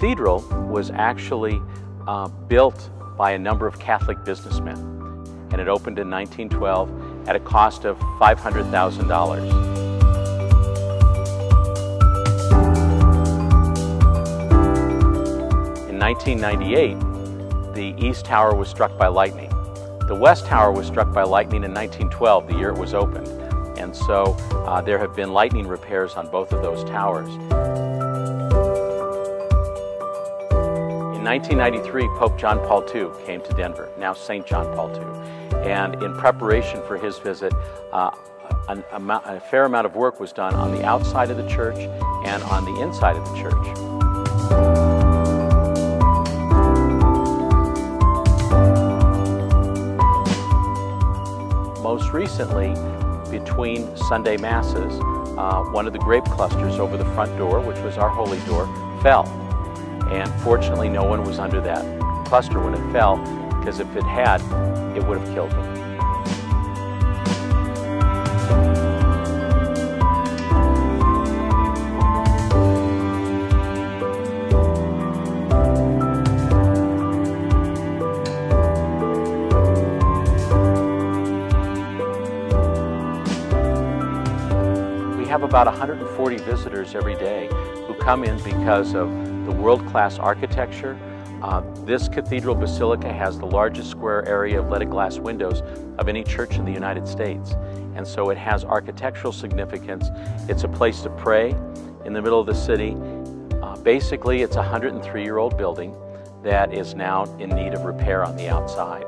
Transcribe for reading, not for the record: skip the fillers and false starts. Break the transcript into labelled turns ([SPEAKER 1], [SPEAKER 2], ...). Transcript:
[SPEAKER 1] cathedral was actually built by a number of Catholic businessmen, and it opened in 1912 at a cost of $500,000. In 1998, the East Tower was struck by lightning. The West Tower was struck by lightning in 1912, the year it was opened, and so there have been lightning repairs on both of those towers. In 1993, Pope John Paul II came to Denver, now St. John Paul II, and in preparation for his visit, a fair amount of work was done on the outside of the church and on the inside of the church. Most recently, between Sunday Masses, one of the grape clusters over the front door, which was our holy door, fell. And fortunately, no one was under that cluster when it fell, because if it had, it would have killed them. We have about 140 visitors every day who come in because of the world-class architecture. This Cathedral Basilica has the largest square area of leaded glass windows of any church in the United States. And so it has architectural significance. It's a place to pray in the middle of the city. Basically, it's a 103-year-old building that is now in need of repair on the outside.